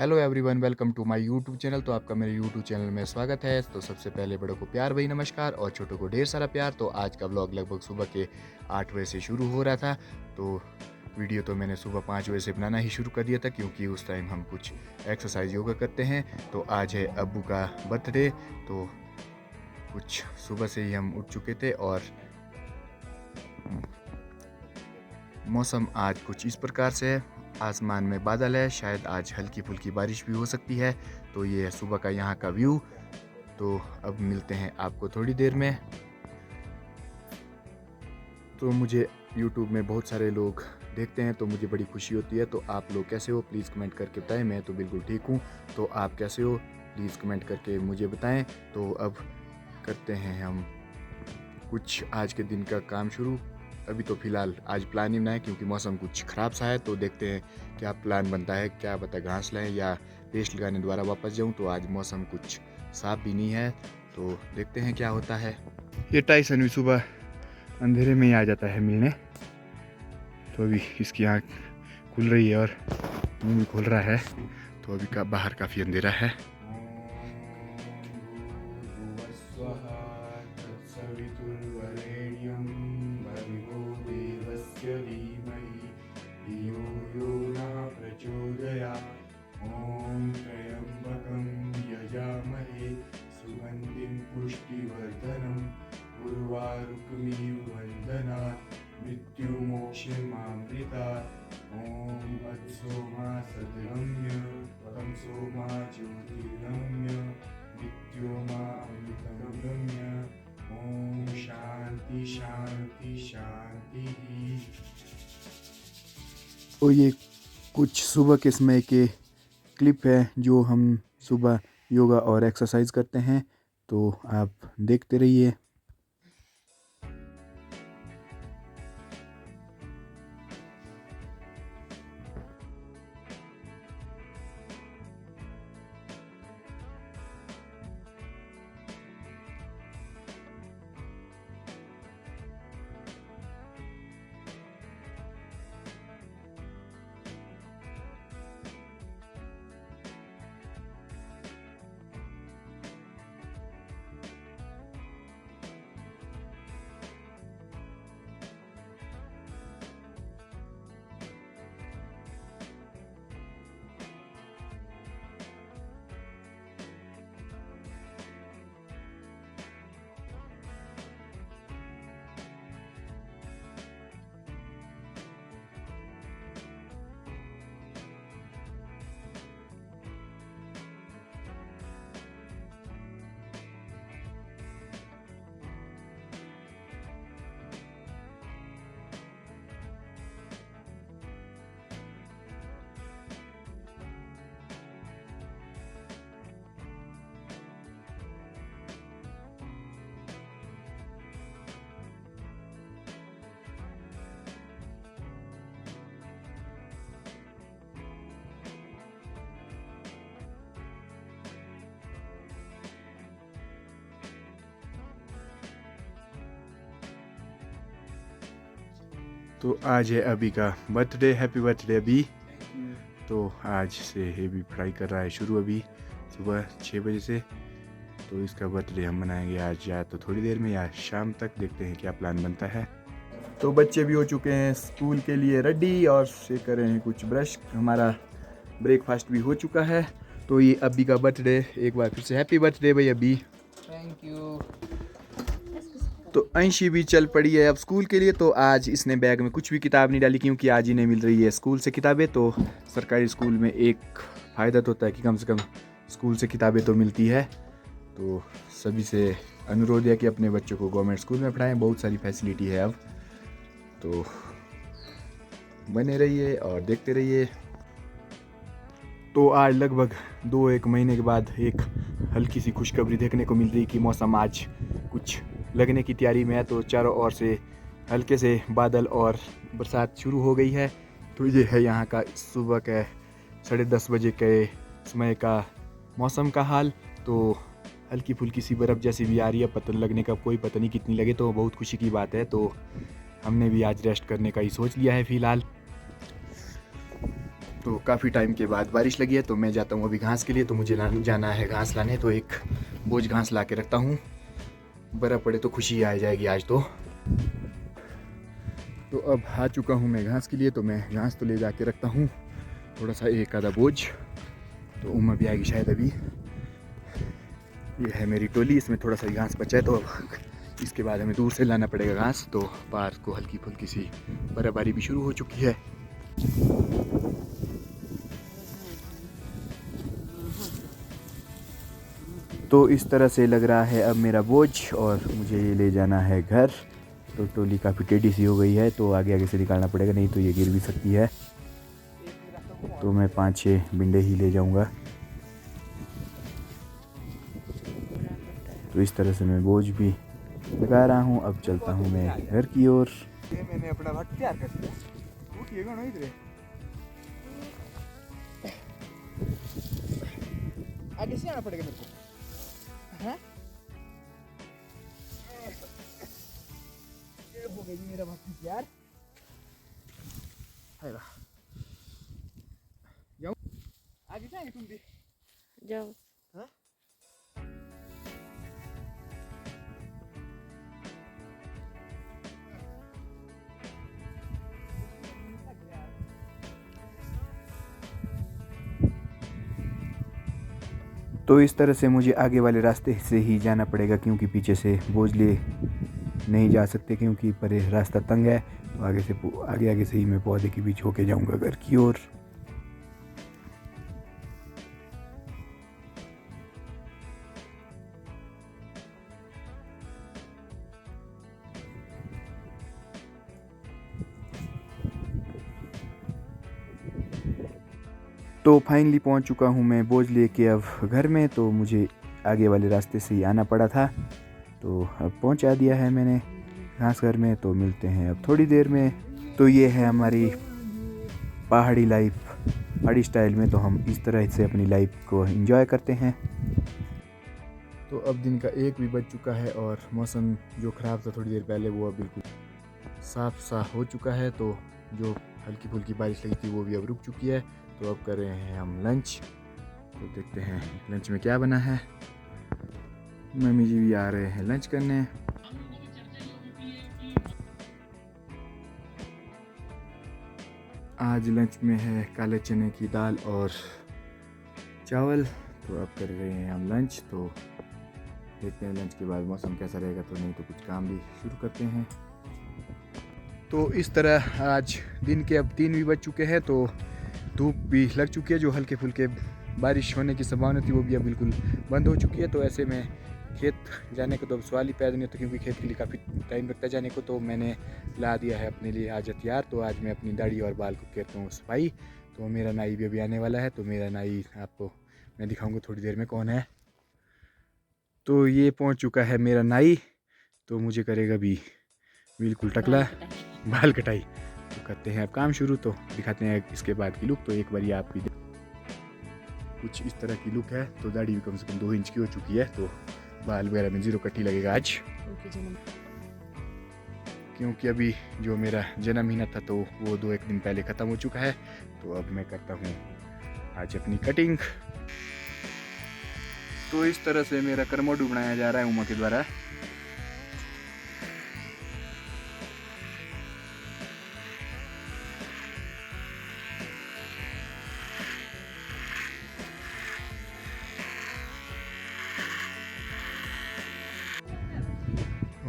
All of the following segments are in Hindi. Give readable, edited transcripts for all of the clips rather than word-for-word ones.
Hello everyone, welcome to my YouTube channel. तो आपका मेरे यूट्यूब चैनल में स्वागत है। तो सबसे पहले बड़ों को प्यार भई नमस्कार और छोटों को ढेर सारा प्यार। तो आज का व्लॉग लगभग सुबह के 8 बजे से शुरू हो रहा था। तो वीडियो तो मैंने सुबह 5 बजे से बनाना ही शुरू कर दिया था, क्योंकि उस टाइम हम कुछ एक्सरसाइज योगा करते हैं। तो आज है अब्बू का बर्थडे, तो कुछ सुबह से ही हम उठ चुके थे और मौसम आज कुछ इस प्रकार से है। आसमान में बादल है, शायद आज हल्की फुल्की बारिश भी हो सकती है। तो ये है सुबह का यहाँ का व्यू। तो अब मिलते हैं आपको थोड़ी देर में। तो मुझे YouTube में बहुत सारे लोग देखते हैं, तो मुझे बड़ी खुशी होती है। तो आप लोग कैसे हो प्लीज़ कमेंट करके बताएं। मैं तो बिल्कुल ठीक हूँ, तो आप कैसे हो प्लीज़ कमेंट करके मुझे बताएं। तो अब करते हैं हम कुछ आज के दिन का काम शुरू। अभी तो फ़िलहाल आज प्लान ही बनाए, क्योंकि मौसम कुछ ख़राब सा है। तो देखते हैं क्या प्लान बनता है, क्या पता घास लाएं या पेस्ट लगाने द्वारा वापस जाऊं। तो आज मौसम कुछ साफ भी नहीं है, तो देखते हैं क्या होता है। ये टाइसन भी सुबह अंधेरे में ही आ जाता है मिलने। तो अभी इसकी आँख खुल रही है और मुँह भी खुल रहा है। तो अभी बाहर काफ़ी अंधेरा है। सुगंधिं पुष्टिवर्धनम् उर्वारुकमिव वन्दनात् मृत्युमोक्षमामृतात्। ॐ अत्सोमा सद्गम्य परं सोमा ज्योतिर्गम्य मृत्योमा अमृतगम्य। ॐ शांति शांति शांति। तो ये कुछ सुबह के समय के क्लिप है जो हम सुबह योगा और एक्सरसाइज करते हैं। तो आप देखते रहिए। तो आज है अभी का बर्थडे। हैप्पी बर्थडे अभी। तो आज से ये भी पढ़ाई कर रहा है शुरू, अभी सुबह 6 बजे से। तो इसका बर्थडे हम मनाएंगे आज, या तो थोड़ी देर में या शाम तक, देखते हैं क्या प्लान बनता है। तो बच्चे भी हो चुके हैं स्कूल के लिए रेडी और से कर रहे हैं कुछ ब्रश। हमारा ब्रेकफास्ट भी हो चुका है। तो ये अभी का बर्थडे, एक बार फिर से हैप्पी बर्थडे भाई अभी। Thank you. तो अंशी भी चल पड़ी है अब स्कूल के लिए। तो आज इसने बैग में कुछ भी किताब नहीं डाली, क्योंकि आज ही नहीं मिल रही है स्कूल से किताबें। तो सरकारी स्कूल में एक फ़ायदा तो होता है कि कम से कम स्कूल से किताबें तो मिलती है। तो सभी से अनुरोध है कि अपने बच्चों को गवर्नमेंट स्कूल में पढ़ाएं, बहुत सारी फैसिलिटी है अब। तो बने रहिए और देखते रहिए। तो आज लगभग 2-1 महीने के बाद एक हल्की सी खुशखबरी देखने को मिल रही कि मौसम आज कुछ लगने की तैयारी में है। तो चारों ओर से हल्के से बादल और बरसात शुरू हो गई है। तो ये है यहाँ का सुबह के 10:30 बजे के समय का मौसम का हाल। तो हल्की फुल्की सी बर्फ़ जैसी भी आ रही है, पता लगने का कोई पता नहीं कितनी लगे, तो बहुत खुशी की बात है। तो हमने भी आज रेस्ट करने का ही सोच लिया है फ़िलहाल। तो काफ़ी टाइम के बाद बारिश लगी है, तो मैं जाता हूँ अभी घास के लिए। तो मुझे जाना है घास लाने, तो एक बोझ घास ला के रखता हूँ। बर्फ़ पड़े तो खुशी आ जाएगी आज तो अब आ चुका हूँ मैं घास के लिए। तो मैं घास तो ले जाके रखता हूँ, थोड़ा सा एक आधा बोझ। तो उम्मा भी आएगी शायद अभी। ये है मेरी टोली, इसमें थोड़ा सा घास बचा है, तो अब इसके बाद हमें दूर से लाना पड़ेगा घास। तो पार्क को हल्की फुल्की सी बर्फबारी भी शुरू हो चुकी है। तो इस तरह से लग रहा है अब मेरा बोझ, और मुझे ये ले जाना है घर। तो टोली काफ़ी टेढ़ी सी हो गई है, तो आगे आगे से निकालना पड़ेगा, नहीं तो ये गिर भी सकती है। तो मैं 5-6 बिंडे ही ले जाऊंगा। तो इस तरह से मैं बोझ भी लगा रहा हूँ। अब चलता हूँ मैं घर की ओर। मैंने अपना भाग तैयार कर दिया, उठिएगा ना इधर, आगे से आना पड़ेगा मेरे को। हाँ, ये हो गई मेरा भाग तैयार है। जाओ आगे जाएंगे, तुम भी जाओ। हाँ? तो इस तरह से मुझे आगे वाले रास्ते से ही जाना पड़ेगा, क्योंकि पीछे से बोझ ले नहीं जा सकते, क्योंकि पर रास्ता तंग है। तो आगे आगे से ही मैं पौधे के बीच होके जाऊंगा घर की ओर। तो फाइनली पहुंच चुका हूं मैं बोझ लेके अब घर में। तो मुझे आगे वाले रास्ते से ही आना पड़ा था, तो अब पहुंचा दिया है मैंने घास घर में। तो मिलते हैं अब थोड़ी देर में। तो ये है हमारी पहाड़ी लाइफ, पहाड़ी स्टाइल में। तो हम इस तरह से अपनी लाइफ को एंजॉय करते हैं। तो अब दिन का 1 भी बज चुका है, और मौसम जो ख़राब था थोड़ी देर पहले, वो अब बिल्कुल साफ सा हो चुका है। तो जो हल्की फुल्की बारिश लगी थी वो भी अब रुक चुकी है। तो अब कर रहे हैं हम लंच। तो देखते हैं लंच में क्या बना है। मम्मी जी भी आ रहे हैं लंच करने। आज लंच में है काले चने की दाल और चावल। तो अब कर रहे हैं हम लंच। तो देखते हैं लंच के बाद मौसम कैसा रहेगा, तो नहीं तो कुछ काम भी शुरू करते हैं। तो इस तरह आज दिन के अब 3 भी बज चुके हैं। तो धूप भी लग चुकी है, जो हल्के फुल्के बारिश होने की संभावना थी वो भी अब बिल्कुल बंद हो चुकी है। तो ऐसे में खेत जाने को तो अब सवाल ही पैदा नहीं होता, क्योंकि खेत के लिए काफ़ी टाइम लगता है जाने को। तो मैंने ला दिया है अपने लिए आज हथियार। तो आज मैं अपनी दाढ़ी और बाल को करता हूँ सफाई। तो मेरा नाई भी अभी आने वाला है। तो मेरा नाई आपको मैं दिखाऊंगा थोड़ी देर में कौन है। तो ये पहुंच चुका है मेरा नाई। तो मुझे करेगा भी बिल्कुल टकला बाल कटाई। तो करते हैं अब काम शुरू। तो दिखाते हैं इसके बाद की लुक। तो एक बार ये आपकी कुछ इस तरह की लुक है। तो दाढ़ी भी कम से कम 2 इंच की हो चुकी है। तो बाल वगैरह में 0 कट ही लगेगा आज, क्योंकि अभी जो मेरा जन्म महीना था तो वो 2-1 दिन पहले ख़त्म हो चुका है। तो अब मैं करता हूँ आज अपनी कटिंग। तो इस तरह से मेरा करमोडू बनाया जा रहा है उमा के द्वारा।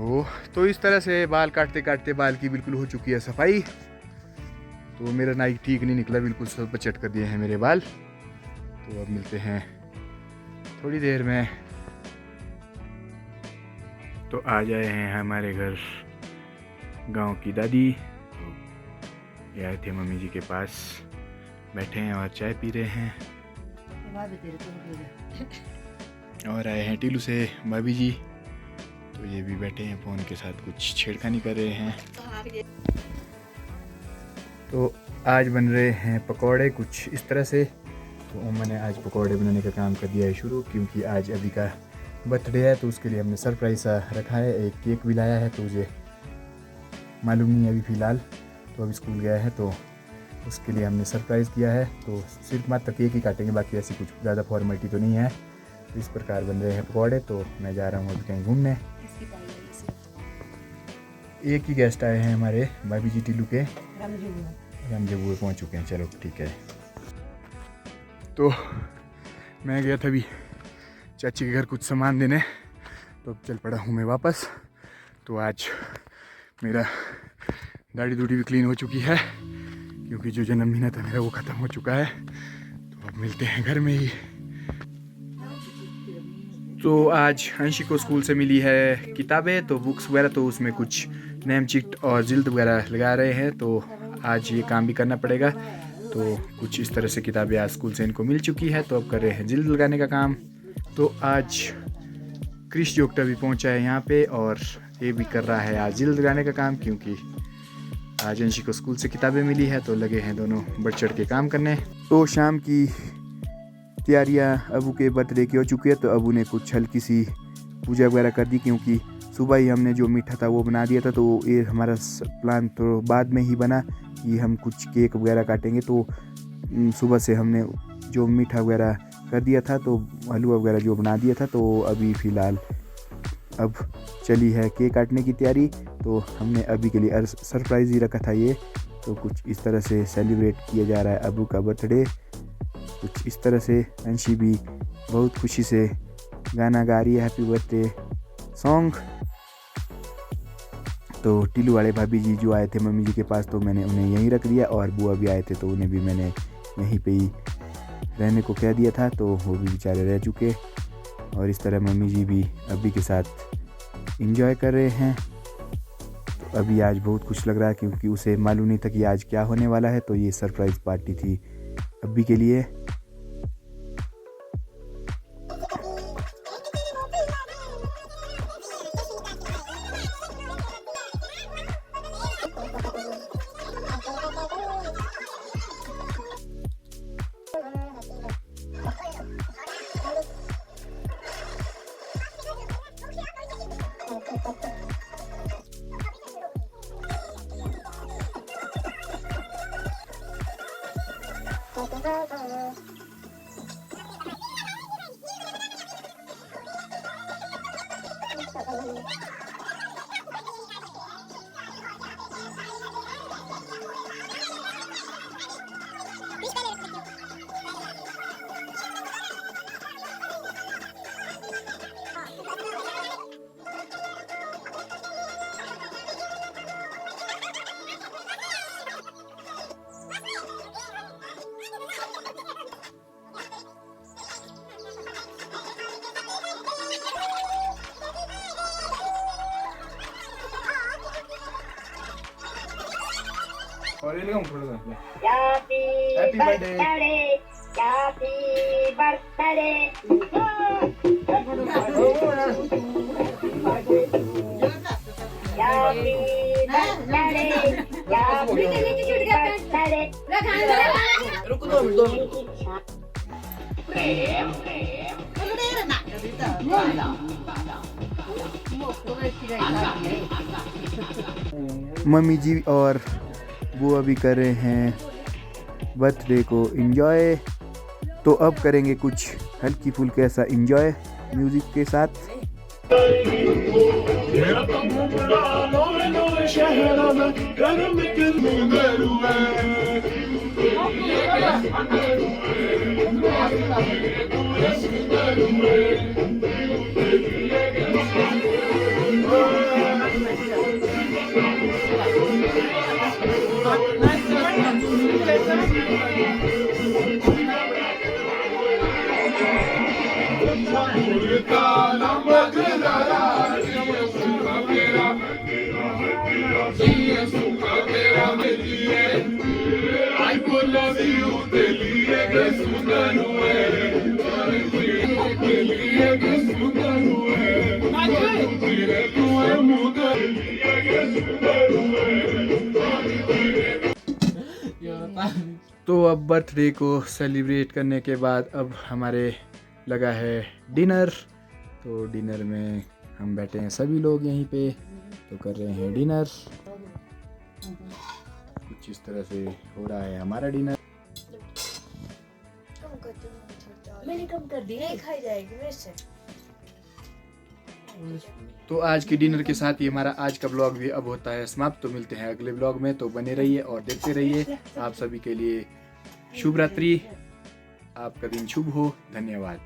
ओह, तो इस तरह से बाल काटते काटते बाल की बिल्कुल हो चुकी है सफाई। तो मेरा नाई ठीक नहीं निकला, बिल्कुल सब चट कर दिए हैं मेरे बाल। तो अब मिलते हैं थोड़ी देर में। तो आ जाए हैं हमारे घर गांव की दादी। तो ये आए थे मम्मी जी के पास, बैठे हैं और चाय पी रहे हैं। और आए हैं टीलू से भाभी जी। तो ये भी बैठे हैं फ़ोन के साथ कुछ छेड़खानी कर रहे हैं। तो आज बन रहे हैं पकौड़े कुछ इस तरह से। तो उम्मा ने आज पकौड़े बनाने का काम कर दिया है शुरू, क्योंकि आज अभी का बर्थडे है। तो उसके लिए हमने सरप्राइज सा रखा है, एक केक भी लाया है। तो मुझे मालूम नहीं है अभी फ़िलहाल, तो अभी स्कूल गया है। तो उसके लिए हमने सरप्राइज़ किया है। तो सिर्फ मात्र केक ही काटेंगे, बाकी ऐसी कुछ ज़्यादा फॉर्मेलिटी तो नहीं है। तो इस प्रकार बन रहे हैं पकौड़े। तो मैं जा रहा हूँ अभी कहीं घूमने। एक ही गेस्ट आए हैं हमारे भाभी जी टीलू के, रामजबू पहुँच चुके हैं। चलो ठीक है। तो मैं गया था अभी चाची के घर कुछ सामान देने, तो अब चल पड़ा हूँ मैं वापस। तो आज मेरा दाढ़ी दूढ़ी भी क्लीन हो चुकी है, क्योंकि जो जन्मदिन था मेरा वो ख़त्म हो चुका है। तो अब मिलते हैं घर में ही। तो आज अंशी को स्कूल से मिली है किताबें, तो बुक्स वगैरह, तो उसमें कुछ नेम चिट और जिल्द वगैरह लगा रहे हैं। तो आज ये काम भी करना पड़ेगा। तो कुछ इस तरह से किताबें आज स्कूल से इनको मिल चुकी है, तो अब कर रहे हैं जिल्द लगाने का काम। तो आज क्रिश जोगटा भी पहुंचा है यहाँ पे, और ये भी कर रहा है आज जिल्द लगाने का काम, क्योंकि आज अंशी को स्कूल से किताबें मिली है। तो लगे हैं दोनों बढ़ चढ़ के काम करने। तो शाम की तैयारियां अबू के बर्थडे की हो चुकी है। तो अबू ने कुछ हल्की सी पूजा वगैरह कर दी, क्योंकि सुबह ही हमने जो मीठा था वो बना दिया था। तो ये हमारा प्लान तो बाद में ही बना कि हम कुछ केक वगैरह काटेंगे। तो सुबह से हमने जो मीठा वगैरह कर दिया था, तो हलवा वगैरह जो बना दिया था। तो अभी फ़िलहाल अब चली है केक काटने की तैयारी। तो हमने अभी के लिए सरप्राइज़ ही रखा था ये। तो कुछ इस तरह से सेलिब्रेट किया जा रहा है अबू का बर्थडे। कुछ इस तरह से अंशी भी बहुत खुशी से गाना गा रही है, हैप्पी बर्थडे सॉन्ग। तो टीलू वाले भाभी जी जो आए थे मम्मी जी के पास, तो मैंने उन्हें यहीं रख दिया, और बुआ भी आए थे तो उन्हें भी मैंने यहीं पे ही रहने को कह दिया था। तो वो भी बेचारे रह चुके, और इस तरह मम्मी जी भी अभी के साथ एंजॉय कर रहे हैं। तो अभी आज बहुत खुश लग रहा है, क्योंकि उसे मालूम नहीं था कि आज क्या होने वाला है। तो ये सरप्राइज़ पार्टी थी अभी के लिए। और ये लगाऊं थोड़ा सा। Happy birthday, happy birthday. रुको 2 मिनट। मम्मी जी और वो अभी कर रहे हैं बर्थडे को एंजॉय। तो अब करेंगे कुछ हल्की फुल्की ऐसा एंजॉय म्यूजिक के साथ। तो अब बर्थडे को सेलिब्रेट करने के बाद अब हमारे लगा है डिनर। तो डिनर में हम बैठे हैं सभी लोग यहीं पे, तो कर रहे हैं डिनर। कुछ कुछ इस तरह से हो रहा है हमारा डिनर। मैंने कम कर दी, नहीं खाई जाएगी वैसे। तो आज के डिनर के साथ ही हमारा आज का ब्लॉग भी अब होता है समाप्त। तो मिलते हैं अगले ब्लॉग में, तो बने रहिए और देखते रहिए। आप सभी के लिए शुभ रात्रि, आपका दिन शुभ हो। धन्यवाद।